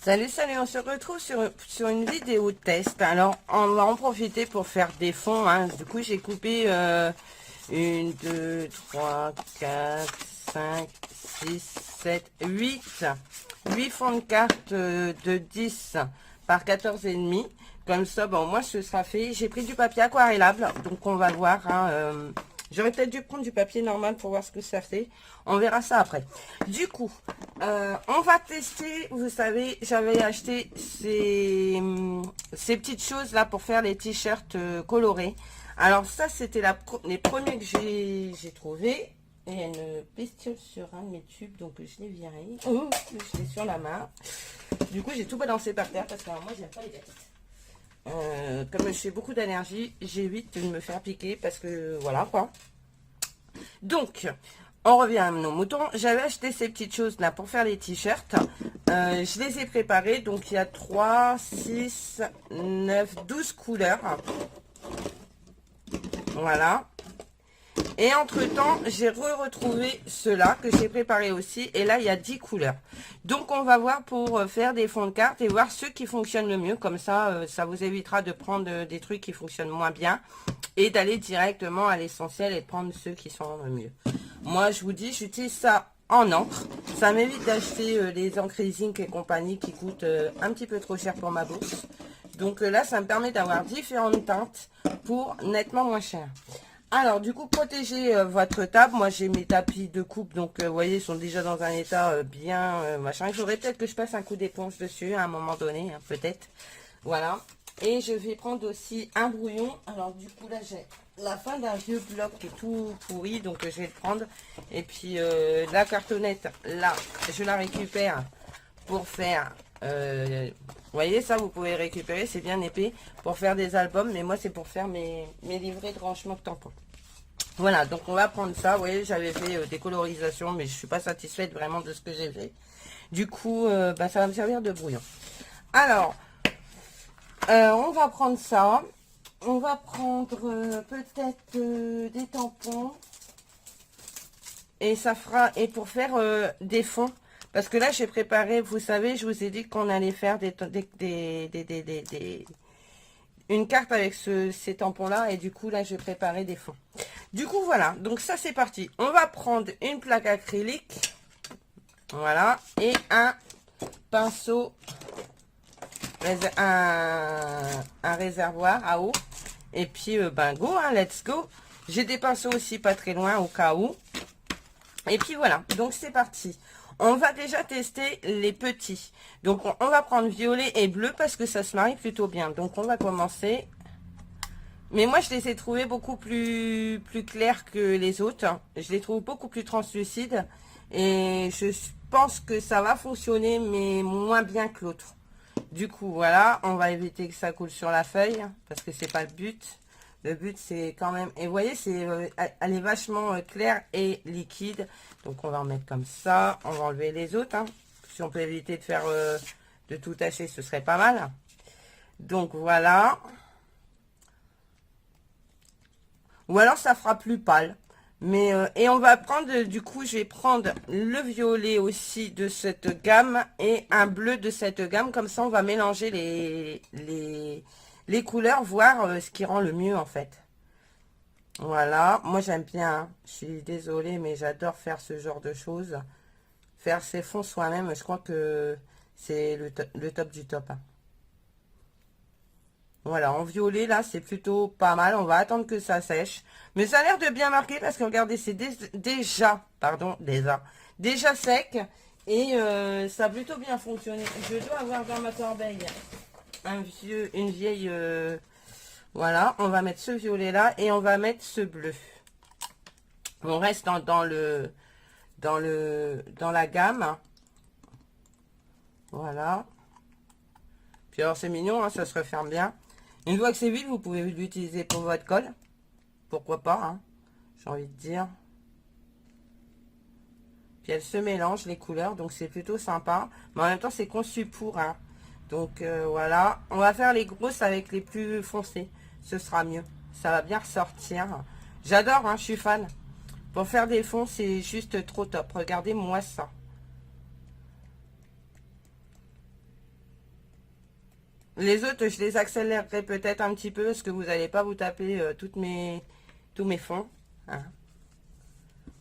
Salut, salut, on se retrouve sur une vidéo test. Alors, on va en profiter pour faire des fonds, hein. Du coup, j'ai coupé 1, 2, 3, 4, 5, 6, 7, 8 fonds de cartes de 10 par 14,5. Comme ça, bon, moi, ce sera fait. J'ai pris du papier aquarellable, donc on va voir, hein, j'aurais peut-être dû prendre du papier normal pour voir ce que ça fait. On verra ça après. Du coup, on va tester. Vous savez, j'avais acheté ces petites choses là pour faire les t-shirts colorés. Alors ça, c'était les premiers que j'ai trouvés. Et il y a une bestiole sur un de mes tubes, donc je l'ai viré. Oh, je l'ai sur la main. Du coup, j'ai tout balancé par terre parce que moi, j'aime pas les bêtes. Comme j'ai beaucoup d'allergie, j'évite de me faire piquer parce que voilà quoi. Donc, on revient à nos moutons. J'avais acheté ces petites choses là pour faire les t-shirts. Je les ai préparées. Donc, il y a 3, 6, 9, 12 couleurs. Voilà. Et entre-temps, j'ai retrouvé ceux-là que j'ai préparé aussi. Et là, il y a 10 couleurs. Donc, on va voir pour faire des fonds de cartes et voir ceux qui fonctionnent le mieux. Comme ça, ça vous évitera de prendre des trucs qui fonctionnent moins bien et d'aller directement à l'essentiel et de prendre ceux qui sont le mieux. Moi, je vous dis, j'utilise ça en encre. Ça m'évite d'acheter les encres Zinc et compagnie qui coûtent un petit peu trop cher pour ma bourse. Donc là, ça me permet d'avoir différentes teintes pour nettement moins cher. Alors, du coup, protégez votre table. Moi, j'ai mes tapis de coupe. Donc, vous voyez, ils sont déjà dans un état bien machin. Il faudrait peut-être que je passe un coup d'éponge dessus à un moment donné, hein, peut-être. Voilà. Et je vais prendre aussi un brouillon. Alors, du coup, là, j'ai la fin d'un vieux bloc qui est tout pourri. Donc, je vais le prendre. Et puis, la cartonnette, là, je la récupère pour faire... vous voyez, ça, vous pouvez récupérer. C'est bien épais pour faire des albums. Mais moi, c'est pour faire mes livrets de rangement de tampons. Voilà, donc on va prendre ça. Vous voyez, j'avais fait des colorisations, mais je suis pas satisfaite vraiment de ce que j'ai fait. Du coup, ça va me servir de brouillon. Alors, on va prendre ça. On va prendre peut-être des tampons. Et ça fera, et pour faire des fonds. Parce que là, j'ai préparé, vous savez, je vous ai dit qu'on allait faire une carte avec ces tampons-là. Et du coup, là, je vais préparer des fonds. Du coup, voilà. Donc, ça, c'est parti. On va prendre une plaque acrylique. Voilà. Et un pinceau, un réservoir à eau. Et puis, ben, go, hein, let's go. J'ai des pinceaux aussi pas très loin au cas où. Et puis, voilà. Donc, c'est parti. On va déjà tester les petits. Donc, on va prendre violet et bleu parce que ça se marie plutôt bien. Donc, on va commencer. Mais moi, je les ai trouvés beaucoup plus clairs que les autres. Je les trouve beaucoup plus translucides. Et je pense que ça va fonctionner, mais moins bien que l'autre. Du coup, voilà, on va éviter que ça coule sur la feuille, parce que c'est pas le but. Le but, c'est quand même... Et vous voyez, elle est vachement claire et liquide. Donc, on va en mettre comme ça. On va enlever les autres. Hein. Si on peut éviter de faire de tout tacher, ce serait pas mal. Donc, voilà. Ou alors, ça fera plus pâle. Mais, et on va prendre, du coup, je vais prendre le violet aussi de cette gamme et un bleu de cette gamme. Comme ça, on va mélanger les couleurs, voir ce qui rend le mieux, en fait. Voilà. Moi, j'aime bien. Hein. Je suis désolée, mais j'adore faire ce genre de choses. Faire ses fonds soi-même, je crois que c'est le top du top. Hein. Voilà, en violet, là, c'est plutôt pas mal. On va attendre que ça sèche. Mais ça a l'air de bien marquer parce que, regardez, c'est déjà sec. Et ça a plutôt bien fonctionné. Je dois avoir dans ma corbeille une vieille... voilà, on va mettre ce violet-là et on va mettre ce bleu. On reste dans la gamme. Voilà. Puis alors, c'est mignon, hein, ça se referme bien. Une fois que c'est vide, vous pouvez l'utiliser pour votre colle. Pourquoi pas, hein, j'ai envie de dire. Puis elle se mélange, les couleurs, donc c'est plutôt sympa. Mais en même temps, c'est conçu pour. Hein. Donc voilà. On va faire les grosses avec les plus foncées. Ce sera mieux. Ça va bien ressortir. J'adore, hein, je suis fan. Pour faire des fonds, c'est juste trop top. Regardez-moi ça. Les autres, je les accélérerai peut-être un petit peu parce que vous n'allez pas vous taper tous mes fonds. Hein.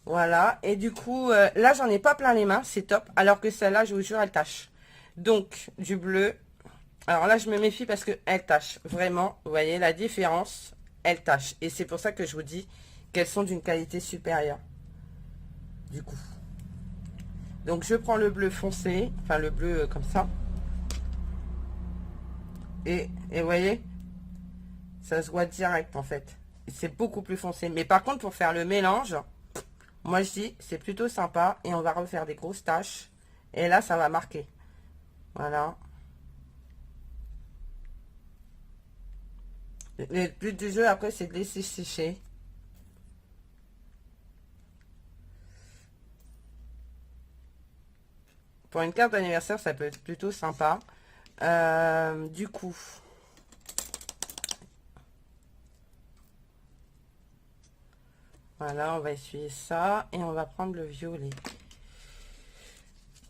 Voilà. Et du coup, là, j'en ai pas plein les mains. C'est top. Alors que celle-là, je vous jure, elle tâche. Donc, du bleu. Alors là, je me méfie parce qu'elle tâche. Vraiment, vous voyez la différence. Elle tâche. Et c'est pour ça que je vous dis qu'elles sont d'une qualité supérieure. Du coup. Donc, je prends le bleu foncé. Enfin, le bleu comme ça. Et vous voyez, ça se voit direct en fait. C'est beaucoup plus foncé. Mais par contre, pour faire le mélange, moi je dis, c'est plutôt sympa. Et on va refaire des grosses taches. Et là, ça va marquer. Voilà. Le but du jeu, après, c'est de laisser sécher. Pour une carte d'anniversaire, ça peut être plutôt sympa. Du coup... Voilà, on va essuyer ça et on va prendre le violet.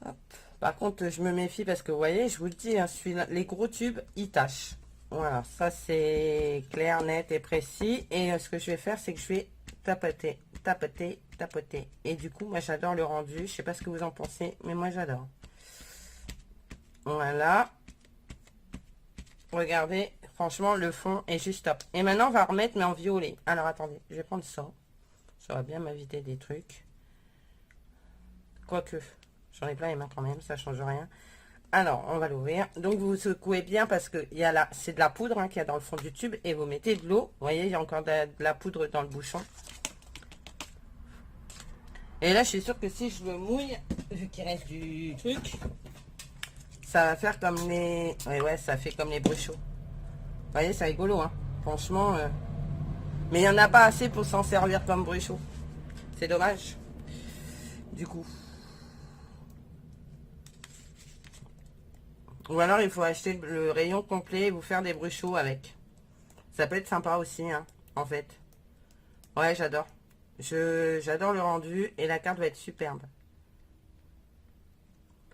Hop. Par contre, je me méfie parce que vous voyez, je vous le dis, hein, les gros tubes, ils tâchent. Voilà, ça c'est clair, net et précis. Et ce que je vais faire, c'est que je vais tapoter, tapoter, tapoter. Et du coup, moi j'adore le rendu. Je sais pas ce que vous en pensez, mais moi j'adore. Voilà. Regardez, franchement, le fond est juste top. Et maintenant, on va remettre, mais en violet. Alors, attendez, je vais prendre ça. Ça va bien m'éviter des trucs. Quoique, j'en ai plein les mains quand même, ça change rien. Alors, on va l'ouvrir. Donc, vous secouez bien parce que il y a là, c'est de la poudre hein, qu'il y a dans le fond du tube. Et vous mettez de l'eau. Vous voyez, il y a encore de la poudre dans le bouchon. Et là, je suis sûre que si je le mouille, vu qu'il reste du truc, ça va faire comme les... Ouais, ça fait comme les bruchos. Vous voyez, c'est rigolo, hein. Franchement... Mais il n'y en a pas assez pour s'en servir comme bruchot. C'est dommage. Du coup. Ou alors il faut acheter le rayon complet et vous faire des bruchots avec. Ça peut être sympa aussi, hein, en fait. Ouais, j'adore. J'adore le rendu et la carte va être superbe.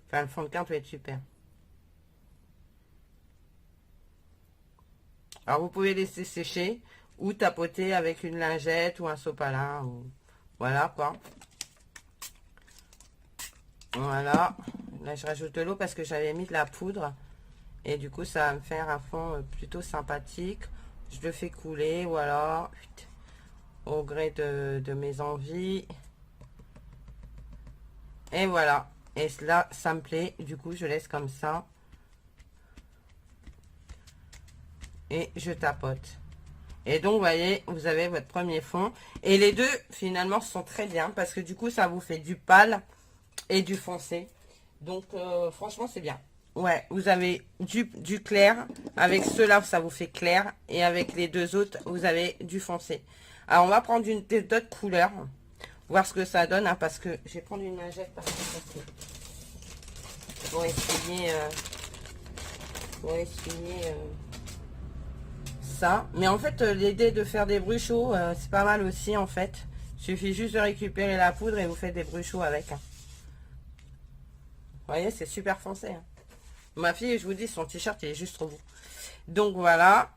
Enfin, le fond de carte va être super. Alors vous pouvez laisser sécher ou tapoter avec une lingette ou un sopalin. Ou... Voilà quoi. Voilà. Là je rajoute de l'eau parce que j'avais mis de la poudre. Et du coup ça va me faire un fond plutôt sympathique. Je le fais couler, voilà. Au gré de mes envies. Et voilà. Et là ça me plaît. Du coup je laisse comme ça. Et je tapote. Et donc, vous voyez, vous avez votre premier fond. Et les deux, finalement, sont très bien. Parce que du coup, ça vous fait du pâle et du foncé. Donc, franchement, c'est bien. Ouais, vous avez du clair. Avec ceux-là, ça vous fait clair. Et avec les deux autres, vous avez du foncé. Alors, on va prendre d'autres couleurs. Voir ce que ça donne. Hein, parce que je vais prendre une lingette. Pour essayer... ça, mais en fait l'idée de faire des bruchots c'est pas mal aussi en fait. Il suffit juste de récupérer la poudre et vous faites des bruchots avec hein. Vous voyez, c'est super foncé hein. Ma fille, je vous dis, son t-shirt il est juste trop beau. Donc voilà,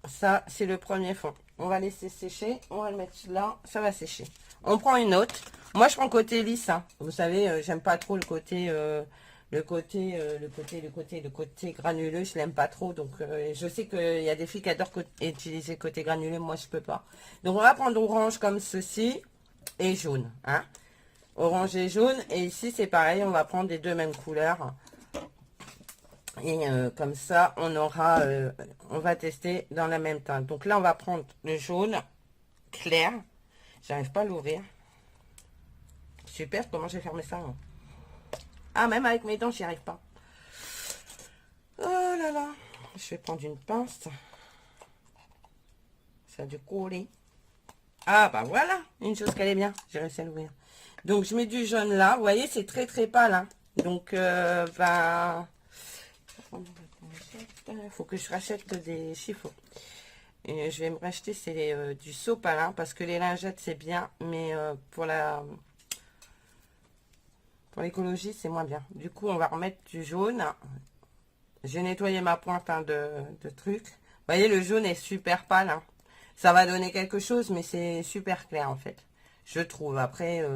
ça c'est le premier fond. On va laisser sécher, on va le mettre là, ça va sécher. On prend une autre. Moi je prends côté lisse hein. Vous savez, j'aime pas trop le côté le côté granuleux, je l'aime pas trop. Donc, je sais qu'il y a des filles qui adorent utiliser le côté granuleux. Moi, je peux pas. Donc, on va prendre orange comme ceci et jaune. Hein, orange et jaune. Et ici, c'est pareil. On va prendre les deux mêmes couleurs. Et comme ça, on aura... on va tester dans la même teinte. Donc là, on va prendre le jaune clair. J'arrive pas à l'ouvrir. Super, comment j'ai fermé ça hein. Ah, même avec mes dents, j'y arrive pas. Oh là là. Je vais prendre une pince. Ça a dû coller. Ah, bah voilà. Une chose qu'elle est bien. J'ai réussi à l'ouvrir. Donc, je mets du jaune là. Vous voyez, c'est très, très pâle. Hein. Donc, bah... Il faut que je rachète des chiffons. Et je vais me racheter, c'est du sopalin. Parce que les lingettes, c'est bien. Mais pour l'écologie, c'est moins bien. Du coup, on va remettre du jaune. J'ai nettoyé ma pointe hein, de trucs. Vous voyez, le jaune est super pâle. Hein. Ça va donner quelque chose, mais c'est super clair en fait. Je trouve. Après,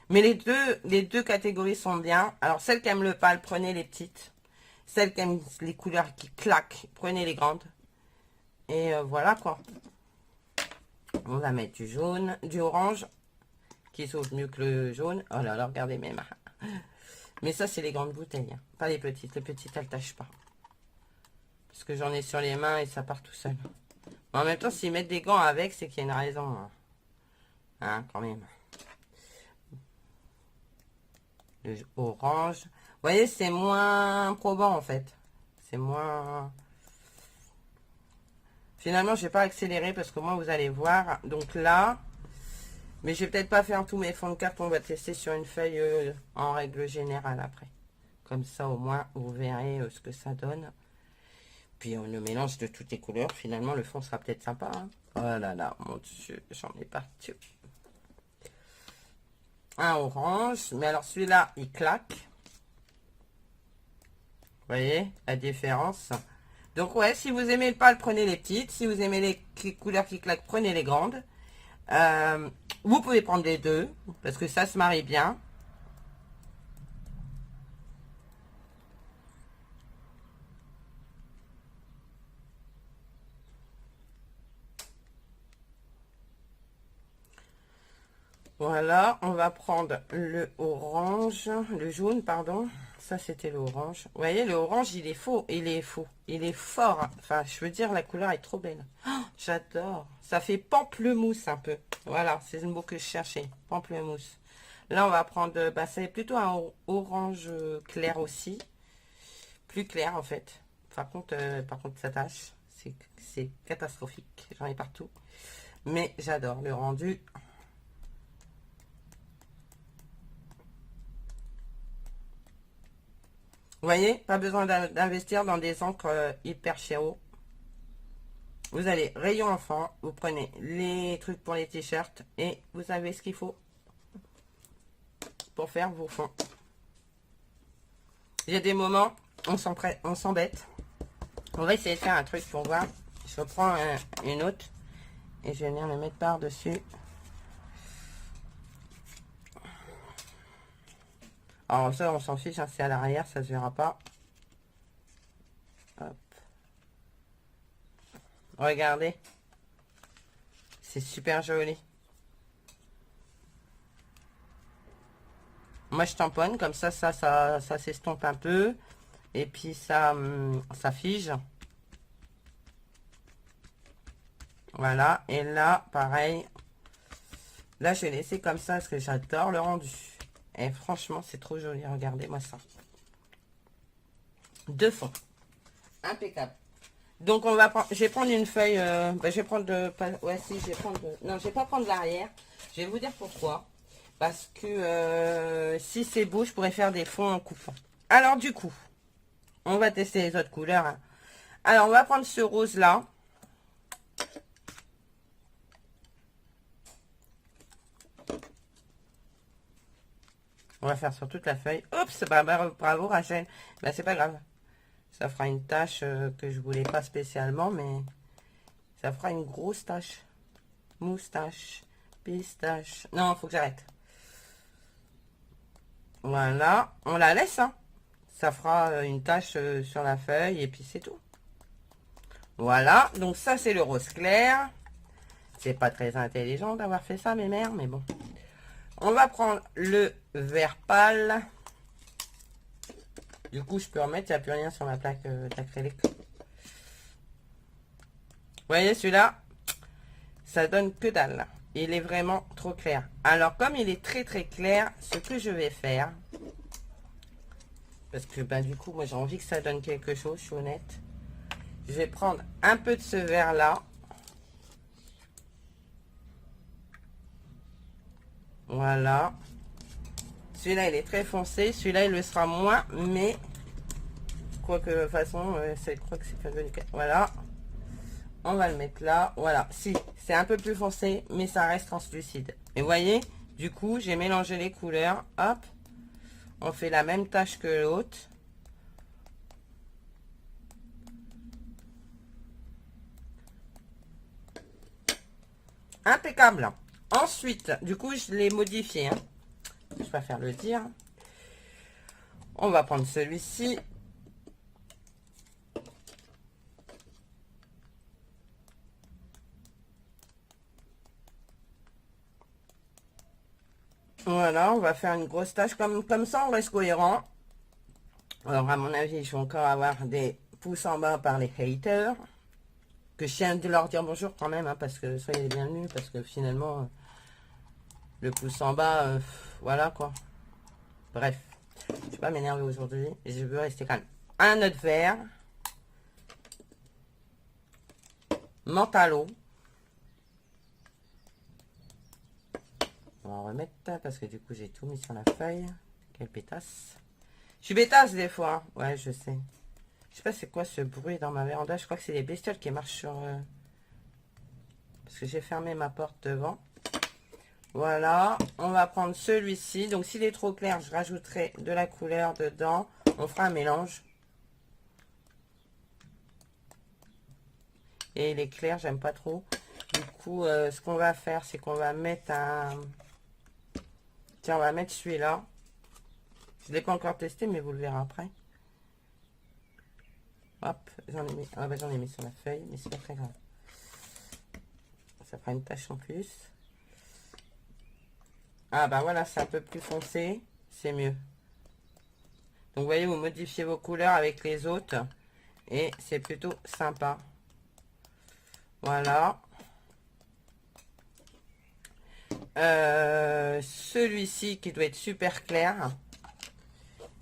mais les deux catégories sont bien. Alors, celles qui aiment le pâle, prenez les petites. Celles qui aiment les couleurs qui claquent, prenez les grandes. Et voilà quoi. On va mettre du jaune, du orange, qui s'ouvre mieux que le jaune. Oh là là, regardez mes mains. Mais ça, c'est les grandes bouteilles, hein. Pas les petites. Les petites, elles ne tâchent pas. Parce que j'en ai sur les mains et ça part tout seul. Mais en même temps, s'ils mettent des gants avec, c'est qu'il y a une raison. Hein, hein quand même. Le orange. Vous voyez, c'est moins probant, en fait. C'est moins... Finalement, je vais pas accélérer parce que moi, vous allez voir. Donc là... Mais je vais peut-être pas faire tous mes fonds de carte. On va tester sur une feuille en règle générale après. Comme ça, au moins, vous verrez ce que ça donne. Puis, on le mélange de toutes les couleurs. Finalement, le fond sera peut-être sympa. Hein. Oh là là, mon Dieu, j'en ai partout. Un orange. Mais alors, celui-là, il claque. Vous voyez la différence? Donc, ouais, si vous aimez le pâle, prenez les petites. Si vous aimez les couleurs qui claquent, prenez les grandes. Vous pouvez prendre les deux parce que ça se marie bien. Voilà, on va prendre le orange, le jaune, pardon. Ça, c'était l'orange. Vous voyez, le orange, il est faux. Il est faux. Il est fort. Enfin, je veux dire, la couleur est trop belle. Oh, j'adore. Ça fait pamplemousse un peu. Voilà, c'est le mot que je cherchais. Pamplemousse. Là, on va prendre, bah, c'est plutôt un orange clair aussi. Plus clair, en fait. Par contre, ça tâche. C'est catastrophique. J'en ai partout. Mais j'adore le rendu. Vous voyez, pas besoin d'investir dans des encres hyper chéros. Vous allez rayon enfant, vous prenez les trucs pour les t-shirts et vous avez ce qu'il faut pour faire vos fonds. Il y a des moments, on s'embête. On va essayer de faire un truc pour voir. Je reprends une autre et je vais venir le mettre par-dessus. Alors ça, on s'en fiche, hein, c'est à l'arrière, ça se verra pas. Hop. Regardez. C'est super joli. Moi, je tamponne, comme ça s'estompe un peu. Et puis, ça fige. Voilà. Et là, pareil. Là, je vais laisser comme ça, parce que j'adore le rendu. Et franchement, c'est trop joli. Regardez-moi ça. Deux fonds. Impeccable. Donc, on va prendre... Je vais prendre une feuille... je vais prendre... ouais, si, je vais prendre... non, je vais pas prendre l'arrière. Je vais vous dire pourquoi. Parce que si c'est beau, je pourrais faire des fonds en coupant. Alors, du coup, on va tester les autres couleurs. Hein. Alors, on va prendre ce rose-là. On va faire sur toute la feuille. Oups, bah, bravo Rachel. Bah, c'est pas grave. Ça fera une tache que je voulais pas spécialement, mais ça fera une grosse tache. Moustache, pistache. Non, faut que j'arrête. Voilà, on la laisse. Hein. Ça fera une tache sur la feuille et puis c'est tout. Voilà, donc ça c'est le rose clair. C'est pas très intelligent d'avoir fait ça, mes mères, mais bon. On va prendre le vert pâle. Du coup, je peux remettre, il n'y a plus rien sur ma plaque d'acrylique. Vous voyez, celui-là, ça donne que dalle. Il est vraiment trop clair. Alors, comme il est très très clair, ce que je vais faire, parce que ben, du coup, moi j'ai envie que ça donne quelque chose, je suis honnête. Je vais prendre un peu de ce vert-là. Voilà. Celui-là, il est très foncé. Celui-là, il le sera moins, mais quoique de toute façon, je crois que c'est pas devenu. Voilà. On va le mettre là. Voilà. Si, c'est un peu plus foncé, mais ça reste translucide. Et vous voyez, du coup, j'ai mélangé les couleurs. Hop. On fait la même tâche que l'autre. Celui-là, il est très foncé. Celui-là, il le sera moins, mais quoique de toute façon, c'est pas devenu. Voilà. On va le mettre là. Voilà. Si, c'est un peu plus foncé, mais ça reste translucide. Et vous voyez, du coup, j'ai mélangé les couleurs. Hop. On fait la même tâche que l'autre. impeccable. Ensuite, du coup, je l'ai modifié. Hein. Je préfère le dire. On va prendre celui-ci. Voilà, on va faire une grosse tâche comme ça, on reste cohérent. Alors, à mon avis, je vais encore avoir des pouces en bas par les haters. Que je tiens de leur dire bonjour quand même, hein, parce que soyez les bienvenus, parce que finalement, le pouce en bas, voilà quoi. Bref, je ne vais pas m'énerver aujourd'hui, je veux rester calme. Un autre verre. Mentalo. On va en remettre parce que du coup j'ai tout mis sur la feuille. Quelle pétasse. Je suis pétasse des fois. Ouais, je sais. Je sais pas c'est quoi ce bruit dans ma véranda. Je crois que c'est les bestioles qui marchent sur... Parce que j'ai fermé ma porte devant. Voilà. On va prendre celui-ci. Donc s'il est trop clair, je rajouterai de la couleur dedans. On fera un mélange. Et il est clair, j'aime pas trop. Du coup, ce qu'on va faire, c'est qu'on va mettre un... Tiens, on va mettre celui-là. Je ne l'ai pas encore testé, mais vous le verrez après. Hop, j'en ai mis. Ah bah j'en ai mis sur la feuille, mais c'est pas très grave. Ça fera une tache en plus. Ah bah voilà, c'est un peu plus foncé, c'est mieux. Donc vous voyez, vous modifiez vos couleurs avec les autres. Et c'est plutôt sympa. Voilà. Celui-ci qui doit être super clair.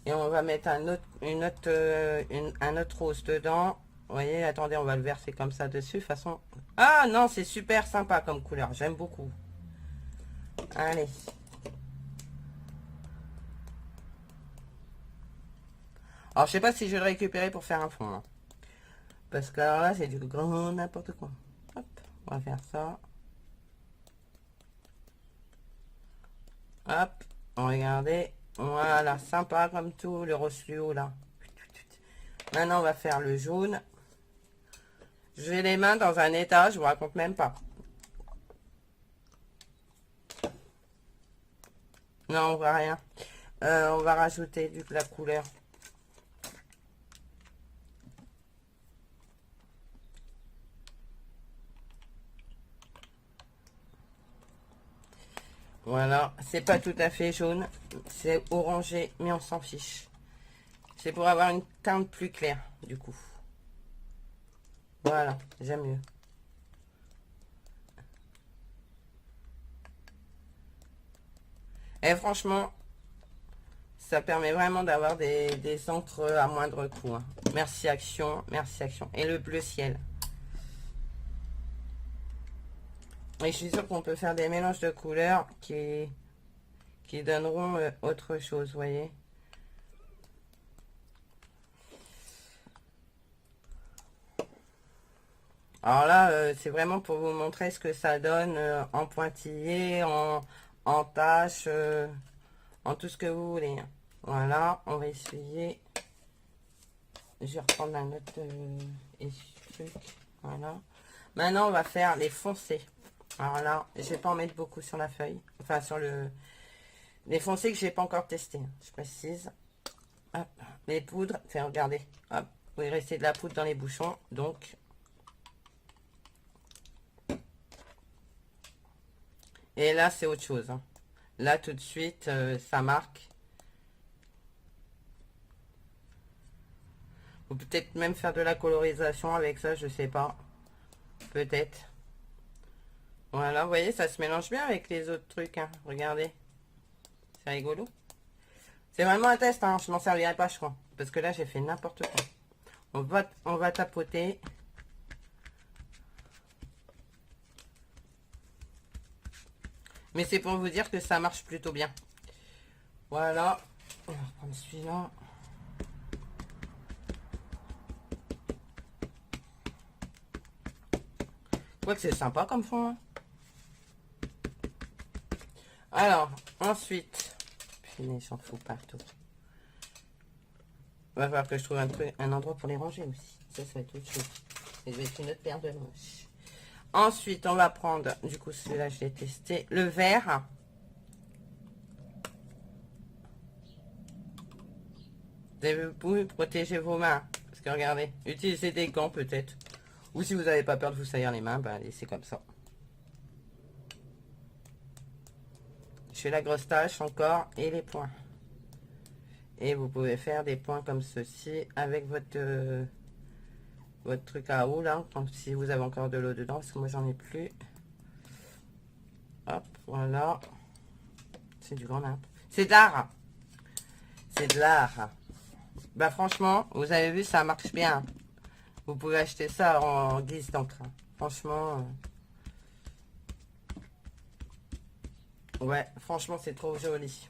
Et on va mettre un autre rose dedans. Vous voyez, attendez, on va le verser comme ça dessus. De toute façon... Ah non, c'est super sympa comme couleur. J'aime beaucoup. Allez. Alors, je sais pas si je vais le récupérer pour faire un fond. Hein. Parce que alors là, c'est du grand n'importe quoi. Hop, on va faire ça. Hop, regardez. Voilà, sympa comme tout, le rose fluo là. Maintenant, on va faire le jaune. J'ai les mains dans un état, je vous raconte même pas. Non, on voit rien. On va rajouter de la couleur. Voilà, c'est pas tout à fait jaune, c'est orangé, mais on s'en fiche. C'est pour avoir une teinte plus claire, du coup. Voilà, j'aime mieux. Et franchement, ça permet vraiment d'avoir des encres à moindre coût. Hein. Merci Action, merci Action. Et le bleu ciel. Et je suis sûre qu'on peut faire des mélanges de couleurs qui donneront autre chose, vous voyez. Alors là, c'est vraiment pour vous montrer ce que ça donne en pointillé, en tache, en tout ce que vous voulez. Voilà, on va essuyer. Je vais reprendre un autre truc. Voilà. Maintenant, on va faire les foncés. Alors là, je vais pas en mettre beaucoup sur la feuille. Enfin, sur les foncés que j'ai pas encore testé. Je précise. Hop, les poudres. Enfin, regardez. Hop, il restait de la poudre dans les bouchons. Donc, et là, c'est autre chose. Hein. Là, tout de suite, ça marque. Ou peut-être même faire de la colorisation avec ça, je sais pas. Peut-être. Voilà, vous voyez, ça se mélange bien avec les autres trucs. Hein. Regardez. C'est rigolo. C'est vraiment un test, hein. Je m'en servirai pas, je crois. Parce que là, j'ai fait n'importe quoi. On va tapoter. Mais c'est pour vous dire que ça marche plutôt bien. Voilà. On va reprendre celui-là. Quoique c'est sympa comme fond. Hein. Alors, ensuite. Punaise, j'en fous partout. Il va falloir que je trouve un endroit pour les ranger aussi. Ça va être autre chose. Et je vais être une autre paire de manches. Ensuite, on va prendre, du coup, celui-là, je l'ai testé, le vert. Vous pouvez protéger vos mains. Parce que regardez, utilisez des gants peut-être. Ou si vous n'avez pas peur de vous salir les mains, ben laissez comme ça. Je fais la grosse tache encore et les points. Et vous pouvez faire des points comme ceci avec votre truc à eau là. Donc si vous avez encore de l'eau dedans, parce que moi j'en ai plus. Hop, voilà. C'est du grand n'importe. C'est de l'art. C'est de l'art. Bah franchement, vous avez vu, ça marche bien. Vous pouvez acheter ça en guise d'encre. Franchement. Ouais, franchement, c'est trop joli.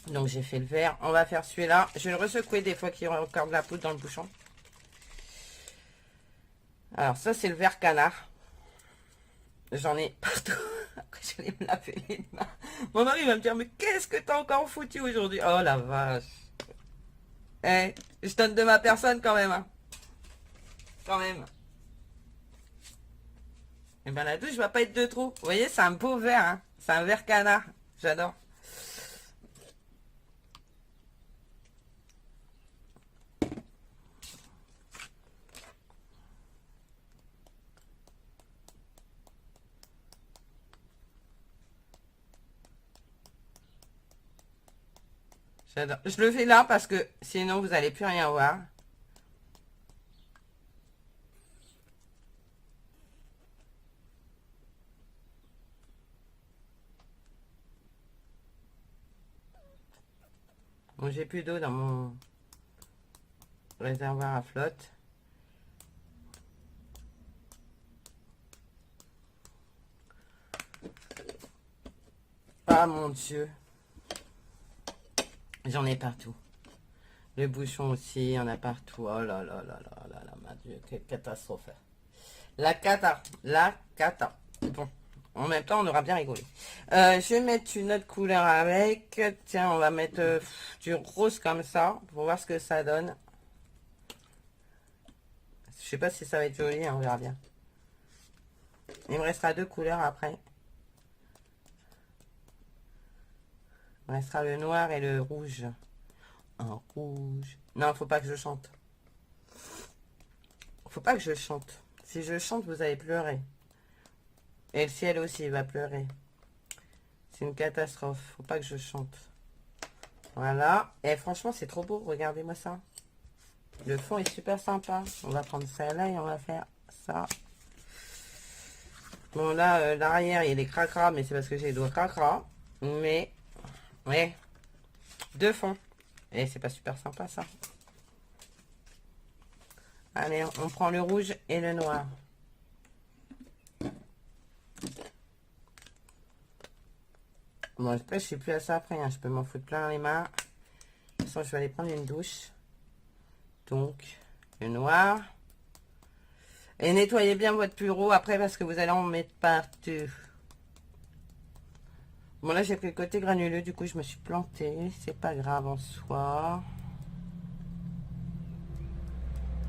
Donc j'ai fait le vert. On va faire celui-là. Je vais le ressecouer des fois qu'il y aura encore de la poudre dans le bouchon. Alors ça, c'est le vert canard. J'en ai partout. Après, je vais me laver les mains. Mon mari va me dire, mais qu'est-ce que t'as encore foutu aujourd'hui? Oh la vache. Eh, je donne de ma personne quand même. Hein. Quand même. Et bien la douche va pas être de trop. Vous voyez, c'est un beau vert. Hein. C'est un vert canard. J'adore. J'adore. Je le fais là parce que sinon vous n'allez plus rien voir. Bon, j'ai plus d'eau dans mon réservoir à flotte. Ah mon Dieu. J'en ai partout. Le bouchon aussi, il y en a partout. Oh là là là là là là, mon Dieu, quelle catastrophe. La cata. La cata. Bon, en même temps, on aura bien rigolé. Je vais mettre une autre couleur avec. Tiens, on va mettre du rose comme ça, pour voir ce que ça donne. Je sais pas si ça va être joli, hein, on verra bien. Il me restera deux couleurs après. Il me restera le noir et le rouge. Un rouge. Non, faut pas que je chante. Faut pas que je chante. Si je chante, vous allez pleurer. Et le ciel aussi va pleurer. C'est une catastrophe. Faut pas que je chante. Voilà. Et franchement, c'est trop beau. Regardez-moi ça. Le fond est super sympa. On va prendre ça là et on va faire ça. Bon, là, l'arrière, il est cracra, mais c'est parce que j'ai les doigts cracra. Mais, ouais. Deux fonds. Et c'est pas super sympa, ça. Allez, on prend le rouge et le noir. Bon, après, je suis plus à ça après. Hein. Je peux m'en foutre plein les mains. De toute façon, je vais aller prendre une douche. Donc, le noir. Et nettoyez bien votre bureau après parce que vous allez en mettre partout. Bon, là, j'ai pris le côté granuleux. Du coup, je me suis plantée. C'est pas grave en soi.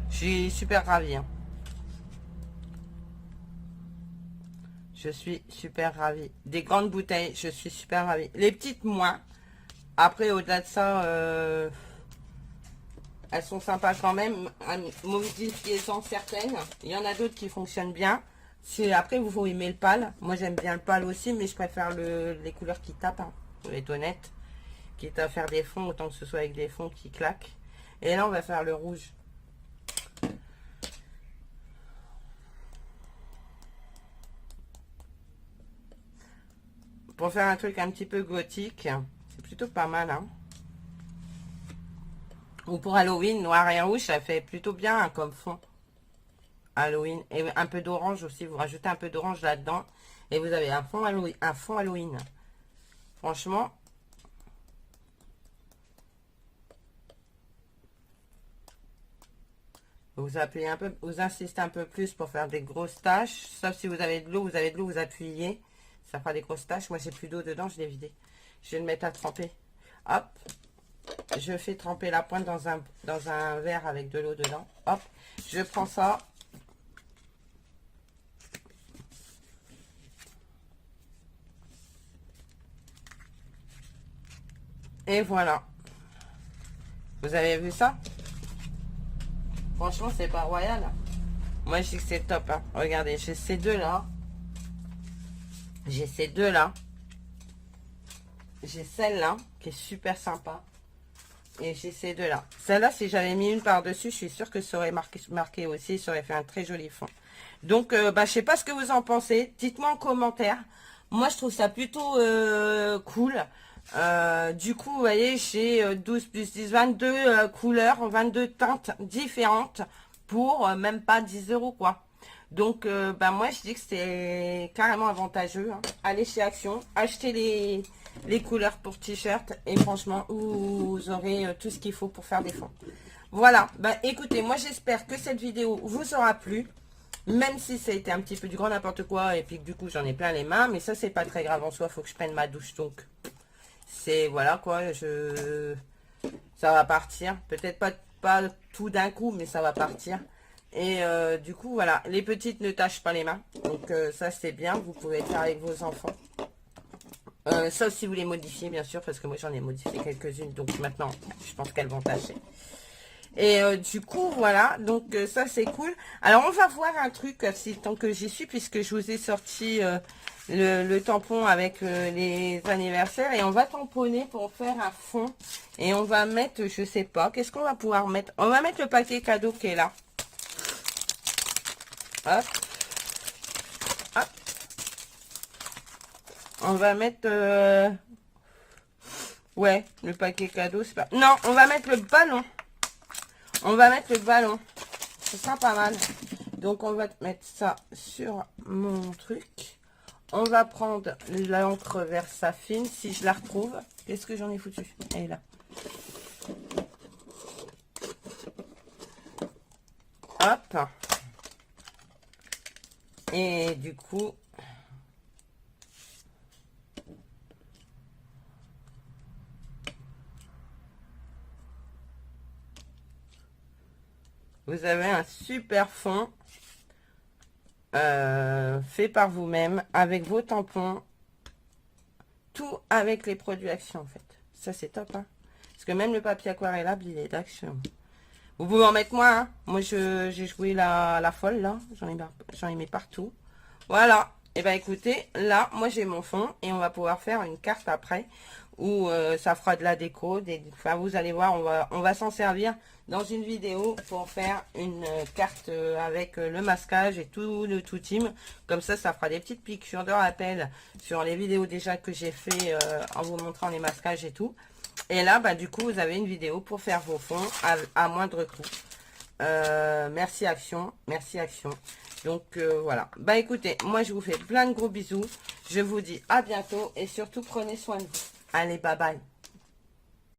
Je suis super ravie. Hein. Je suis super ravie. Des grandes bouteilles, je suis super ravie. Les petites, moins. Après, au-delà de ça, elles sont sympas quand même. Modifiez-en certaines. Il y en a d'autres qui fonctionnent bien. Si après, vous aimez le pâle. Moi, j'aime bien le pâle aussi, mais je préfère les couleurs qui tapent. Hein, pour être honnête. Quitte à faire des fonds, autant que ce soit avec des fonds qui claquent. Et là, on va faire le rouge. Pour faire un truc un petit peu gothique, c'est plutôt pas mal. Hein. Ou pour Halloween, noir et rouge, ça fait plutôt bien hein, comme fond. Halloween. Et un peu d'orange aussi. Vous rajoutez un peu d'orange là-dedans. Et vous avez un fond Halloween. Franchement. Vous appuyez un peu, vous insistez un peu plus pour faire des grosses taches. Sauf si vous avez de l'eau, vous appuyez. Ça fera des grosses taches. Moi, j'ai plus d'eau dedans, je l'ai vidé. Je vais le mettre à tremper. Hop. Je fais tremper la pointe dans un verre avec de l'eau dedans. Hop. Je prends ça. Et voilà. Vous avez vu ça? Franchement, c'est pas royal. Moi, je dis que c'est top. Hein. Regardez, j'ai ces deux-là. J'ai ces deux-là. J'ai celle-là, qui est super sympa. Et j'ai ces deux-là. Celle-là, si j'avais mis une par-dessus, je suis sûre que ça aurait marqué aussi. Ça aurait fait un très joli fond. Donc, je sais pas ce que vous en pensez. Dites-moi en commentaire. Moi, je trouve ça plutôt cool. Du coup, vous voyez, j'ai 12 plus 10, 22 couleurs, 22 teintes différentes pour même pas 10 € quoi. Donc, moi, je dis que c'est carrément avantageux. Hein. Allez chez Action, achetez les couleurs pour t-shirt et franchement, vous aurez tout ce qu'il faut pour faire des fonds. Voilà, écoutez, moi, j'espère que cette vidéo vous aura plu. Même si ça a été un petit peu du grand n'importe quoi et puis que du coup, j'en ai plein les mains. Mais ça, c'est pas très grave en soi, faut que je prenne ma douche. Donc, c'est voilà quoi, ça va partir. Peut-être pas tout d'un coup, mais ça va partir. Et du coup, voilà, les petites ne tâchent pas les mains. Donc ça, c'est bien. Vous pouvez le faire avec vos enfants. Sauf si vous les modifiez, bien sûr, parce que moi, j'en ai modifié quelques-unes. Donc maintenant, je pense qu'elles vont tâcher. Et du coup, voilà, donc ça, c'est cool. Alors, on va voir un truc, tant que j'y suis, puisque je vous ai sorti le tampon avec les anniversaires. Et on va tamponner pour faire un fond. Et on va mettre, je sais pas, qu'est-ce qu'on va pouvoir mettre? On va mettre le paquet cadeau qui est là. Hop. Hop. On va mettre... ouais, le paquet cadeau, c'est pas... Non, on va mettre le ballon. On va mettre le ballon. Ce sera pas mal. Donc, on va mettre ça sur mon truc. On va prendre l'encre Versafine, si je la retrouve. Qu'est-ce que j'en ai foutu? Elle est là. Hop. Et du coup... vous avez un super fond fait par vous-même avec vos tampons, tout avec les produits Action en fait. Ça c'est top hein. Parce que même le papier aquarellable il est d'Action. Vous pouvez en mettre moins hein. Moi j'ai joué la folle là, j'en ai mis partout. Voilà. Et écoutez, là moi j'ai mon fond et on va pouvoir faire une carte après où ça fera de la déco. Enfin vous allez voir, on va s'en servir dans une vidéo pour faire une carte avec le masquage et tout le tout team. Comme ça fera des petites piqûres de rappel sur les vidéos déjà que j'ai fait en vous montrant les masquages et tout. Et là, du coup, vous avez une vidéo pour faire vos fonds à moindre coût. Merci Action, merci Action. Donc voilà. Écoutez, moi je vous fais plein de gros bisous. Je vous dis à bientôt et surtout prenez soin de vous. Allez, bye bye.